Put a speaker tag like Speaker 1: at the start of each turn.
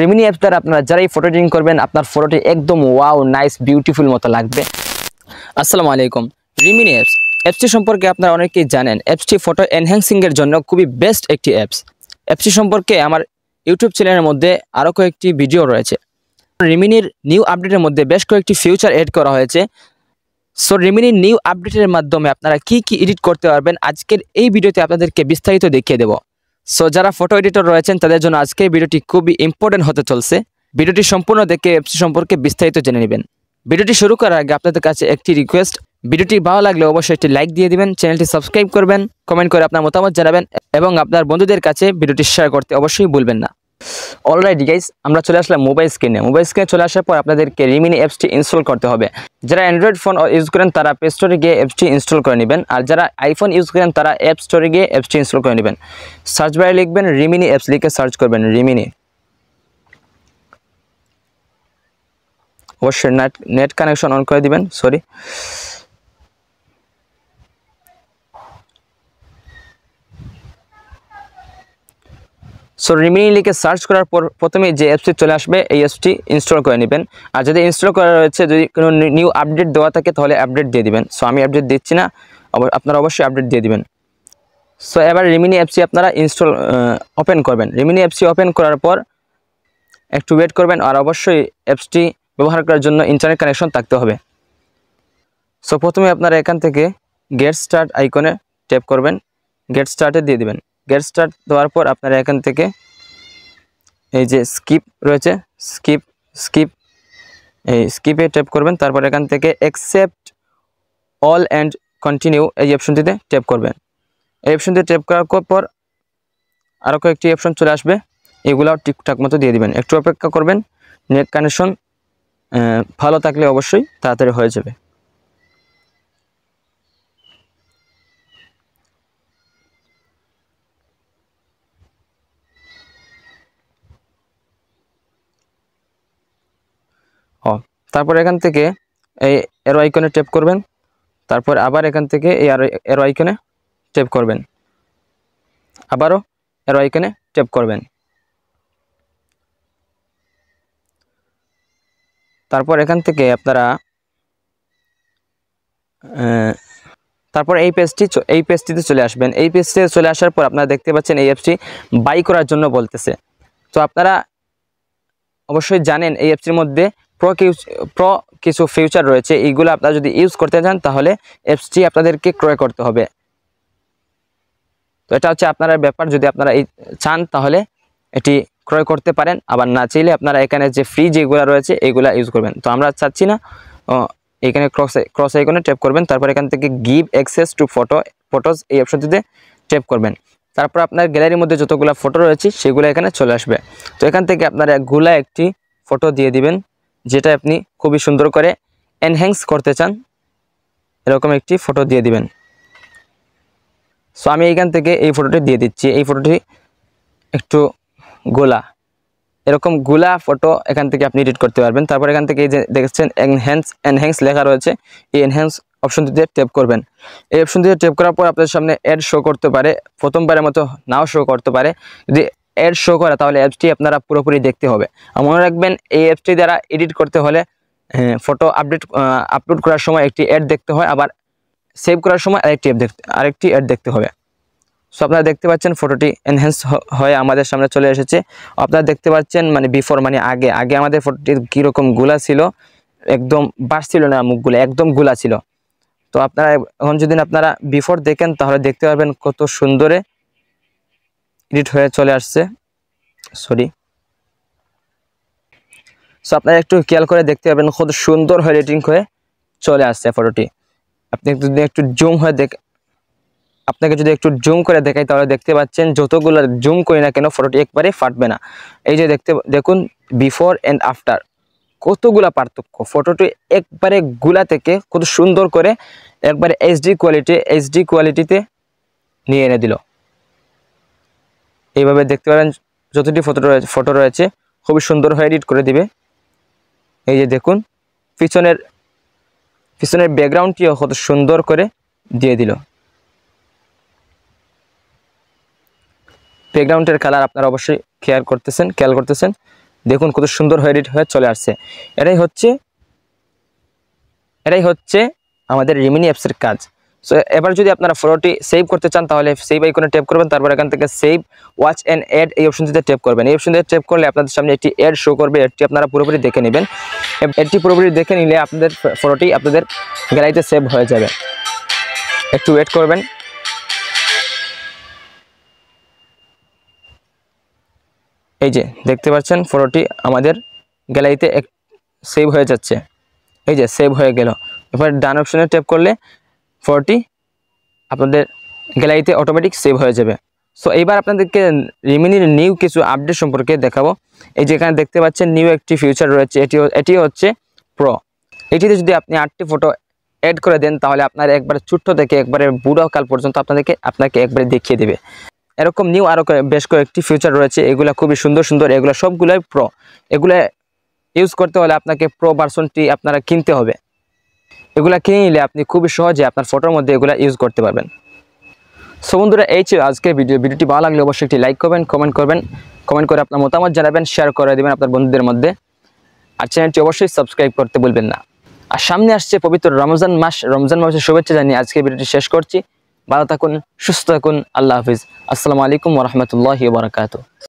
Speaker 1: Remini apps দ্বারা আপনারা যারাই ফটো এডিটিং করবেন আপনার ফটোটি একদম ওয়াও নাইস বিউটিফুল মতো লাগবে। আসসালামু আলাইকুম। রিমিনি অ্যাপসটি সম্পর্কে আপনারা অনেকেই জানেন। অ্যাপসটি ফটো এনহ্যান্সিংয়ের জন্য খুবই বেস্ট একটি অ্যাপসটি সম্পর্কে আমার ইউটিউব চ্যানেলের মধ্যে আরও কয়েকটি ভিডিও রয়েছে। রিমিনির নিউ আপডেটের মধ্যে বেশ কয়েকটি ফিউচার এড করা হয়েছে। সো রিমিনির নিউ আপডেটের মাধ্যমে আপনারা কি এডিট করতে পারবেন আজকের এই ভিডিওতে আপনাদেরকে বিস্তারিত দেখিয়ে দেব। সো যারা ফটো এডিটর রয়েছেন তাদের জন্য আজকের ভিডিওটি খুবই ইম্পর্টেন্ট হতে চলছে। ভিডিওটি সম্পূর্ণ দেখে অ্যাপসটি সম্পর্কে বিস্তারিত জেনে নেবেন। ভিডিওটি শুরু করার আগে আপনাদের কাছে একটি রিকোয়েস্ট, ভিডিওটি ভালো লাগলে অবশ্যই একটি লাইক দিয়ে দিবেন, চ্যানেলটি সাবস্ক্রাইব করবেন, কমেন্ট করে আপনার মতামত জানাবেন এবং আপনার বন্ধুদের কাছে ভিডিওটি শেয়ার করতে অবশ্যই ভুলবেন না। অলরাইট গাইস, আমরা চলে আসলাম মোবাইল স্ক্রিনে চলে আসার পর আপনাদেরকে রিমিনি অ্যাপসটি ইনস্টল করতে হবে। যারা অ্যান্ড্রয়েড ফোন ইউজ করেন তারা প্লে স্টোরে গিয়ে অ্যাপসটি ইনস্টল করে নেবেন, আর যারা আইফোন ইউজ করেন তারা অ্যাপ স্টোরে গিয়ে অ্যাপসটি ইনস্টল করে নেবেন। সার্চ বারে লিখবেন রিমিনি অ্যাপস, লিখে সার্চ করবেন রিমিনি। অবশ্যই নেট কানেকশন অন করে দিবেন। সো রিমিনি লিখে সার্চ করার পর প্রথমে যে অ্যাপসটি চলে আসবে এই অ্যাপসটি ইনস্টল করে নেবেন। আর যদি ইনস্টল করা রয়েছে, যদি কোনো নিউ আপডেট দেওয়া থাকে তাহলে আপডেট দিয়ে দিবেন। সো আমি আপডেট দিচ্ছি না, আপনারা অবশ্যই আপডেট দিয়ে দিবেন। সো এবার রিমিনি অ্যাপসটি আপনারা ওপেন করবেন। রিমিনি অ্যাপসটি ওপেন করার পর একটু ওয়েট করবেন, আর অবশ্যই অ্যাপসটি ব্যবহার করার জন্য ইন্টারনেট কানেকশন থাকতে হবে। সো প্রথমে আপনারা এখান থেকে গেট স্টার্ট আইকনে ট্যাপ করবেন, গেট স্টার্টে দিয়ে দিবেন। গেট স্টার্ট দেওয়ার পর আপনারা এখান থেকে এই যে স্কিপ রয়েছে, স্কিপে ট্যাপ করবেন। তারপর এখান থেকে অ্যাকসেপ্ট অল অ্যান্ড কন্টিনিউ এই অপশনটিতে ট্যাপ করবেন। এই অপশনটিতে ট্যাপ করার পর আরও কয়েকটি অপশন চলে আসবে, এগুলাও ঠিকঠাক মতো দিয়ে দিবেন। একটু অপেক্ষা করবেন, নেট কানেকশন ভালো থাকলে অবশ্যই তাড়াতাড়ি হয়ে যাবে। তারপর এখান থেকে এই এরো আইকনে ট্যাপ করবেন। তারপর আবার এখান থেকে এই এরো আইকনে ট্যাপ করবেন, আবারও এরো আইকনে ট্যাপ করবেন। তারপর এখান থেকে আপনারা তারপর এই পেজটিতে চলে আসবেন। এই পেজটিতে চলে আসার পর আপনারা দেখতে পাচ্ছেন এই অ্যাপসটি বাই করার জন্য বলতেছে। তো আপনারা অবশ্যই জানেন এই অ্যাপসটির মধ্যে প্রো কিছু ফিউচার রয়েছে। এইগুলো আপনারা যদি ইউজ করতে চান তাহলে অ্যাপসটি আপনাদেরকে ক্রয় করতে হবে। তো এটা হচ্ছে আপনার ব্যাপার, যদি আপনারা চান তাহলে এটি ক্রয় করতে পারেন, আবার না চাইলে আপনারা এখানে যে ফ্রি যেগুলো রয়েছে এগুলা ইউজ করবেন। তো আমরা চাচ্ছি না, এখানে ক্রস আইকনে ট্যাপ করবেন। তারপর এখান থেকে গিভ অ্যাক্সেস টু ফটোজ এই অপশনটিতে ট্যাপ করবেন। তারপর আপনার গ্যালারির মধ্যে যতগুলো ফটো রয়েছে সেগুলো এখানে চলে আসবে। তো এখান থেকে আপনারা একটি ফটো দিয়ে দিবেন, যেটা আপনি খুবই সুন্দর করে এনহ্যান্স করতে চান, এরকম একটি ফটো দিয়ে দিবেন। সো আমি এখান থেকে এই ফটোটি দিয়ে দিচ্ছি। এই ফটোটি একটু এরকম গোলা ফটো এখান থেকে আপনি এডিট করতে পারবেন। তারপর এখান থেকে এই যে দেখছেন এনহ্যান্স লেখা রয়েছে, এই এনহ্যান্স অপশনটিতে ট্যাপ করবেন। এই অপশনটিতে ট্যাপ করার পর আপনাদের সামনে অ্যাড শো করতে পারে, প্রথমবারের মতো নাও শো করতে পারে। যদি অ্যাড শো করে তাহলে অ্যাপসটি আপনারা পুরোপুরি দেখতে হবে। আর মনে রাখবেন এই অ্যাপসটি দ্বারা এডিট করতে হলে ফটো আপলোড করার সময় একটি অ্যাড দেখতে হয়, আবার সেভ করার সময় আরেকটি অ্যাড দেখতে হবে। সো আপনারা দেখতে পাচ্ছেন ফটোটি এনহ্যান্স হয়ে আমাদের সামনে চলে এসেছে। আপনারা দেখতে পাচ্ছেন মানে বিফোর, মানে আগে আমাদের ফটোটি কীরকম গুলা ছিল, একদম বাস ছিল না, মুখগুলো একদম গুলা ছিল। তো আপনারা এখন যদি আপনারা বিফোর দেখেন তাহলে দেখতে পারবেন কত সুন্দরে এডিট হয়ে চলে আসছে। সো আপনারা একটু খেয়াল করে দেখতে পাবেন কত সুন্দর হয়ে এডিটিং হয়ে চলে আসছে ফটোটি। আপনি যদি একটু আপনাকে যদি একটু জুম করে দেখাই তাহলে দেখতে পাচ্ছেন যতগুলো জুম করি না কেন ফটোটি একবারে ফাটবে না। এই যে দেখুন বিফোর অ্যান্ড আফটার কতগুলা পার্থক্য। ফটোটি একবারে গুলা থেকে কত সুন্দর করে একবারে এইচডি কোয়ালিটিতে নিয়ে এনে দিল। এইভাবে দেখতে পারেন যতটি ফটো রয়েছে খুবই সুন্দর হয়ে এডিট করে দিবে। এই যে দেখুন পিছনের ব্যাকগ্রাউন্ডটিও কত সুন্দর করে দিয়ে দিল। ব্যাকগ্রাউন্ডের কালার আপনারা অবশ্যই খেয়াল করতেছেন। দেখুন কত সুন্দর হয়ে এডিট হয়ে চলে আসছে। এটাই হচ্ছে আমাদের রিমিনি অ্যাপসের কাজ। সো এবার যদি আপনারা ফটোটি সেভ করতে চান তাহলে সেভ আইকনে ট্যাপ করবেন, তারপর এখান থেকে সেভ ওয়াচ অ্যান্ড অ্যাড এই অপশনটিতে ট্যাপ করবেন। এই অপশনটিতে ট্যাপ করলে আপনাদের সামনে একটি অ্যাড শো করবে, এডটি আপনারা পুরোপুরি দেখে নেবেন। এডটি পুরোপুরি দেখে নিলে আপনাদের ফটোটি আপনাদের গ্যালারিতে সেভ হয়ে যাবে। একটু ওয়েট করবেন। এই যে দেখতে পাচ্ছেন ফটোটি আমাদের গ্যালারিতে সেভ হয়ে যাচ্ছে। এই যে সেভ হয়ে গেল। এবার ডান অপশনে ট্যাপ করলে ফটোটি আপনাদের গ্যালারিতে অটোমেটিক সেভ হয়ে যাবে। সো এইবার আপনাদেরকে রিমিনির নিউ কিছু আপডেট সম্পর্কে দেখাবো। এই যে এখানে দেখতে পাচ্ছেন নিউ একটি ফিচার রয়েছে, এটি হচ্ছে প্রো। এটিতে যদি আপনি 8টি ফটো অ্যাড করে দেন তাহলে আপনার একবারে ছোট্ট থেকে একবারে বুড়ো কাল পর্যন্ত আপনাকে একবারে দেখিয়ে দেবে। এরকম নিউ আরও বেশ কয়েকটি ফিচার রয়েছে, এগুলো খুবই সুন্দর সুন্দর, এগুলো সবগুলোই প্রো। এগুলো ইউজ করতে হলে আপনাকে প্রো ভার্সনটি আপনারা কিনতে হবে। এগুলা কিনে নিলে আপনি খুবই সহজে আপনার ফটোর মধ্যে এগুলা ইউজ করতে পারবেন। সো বন্ধুরা, এই ছিল আজকের ভিডিওটি ভালো লাগলে অবশ্যই একটি লাইক করবেন, কমেন্ট করে আপনার মতামত জানাবেন, শেয়ার করে দেবেন আপনার বন্ধুদের মধ্যে। আর চ্যানেলটি অবশ্যই সাবস্ক্রাইব করতে ভুলবেন না। আর সামনে আসছে পবিত্র রমজান মাসের শুভেচ্ছা জানিয়ে আজকে ভিডিওটি শেষ করছি। ভালো থাকুন, সুস্থ থাকুন, আল্লাহ হাফিজ। আসসালামু আলাইকুম ওয়া রাহমাতুল্লাহি ওয়া বারাকাতুহু।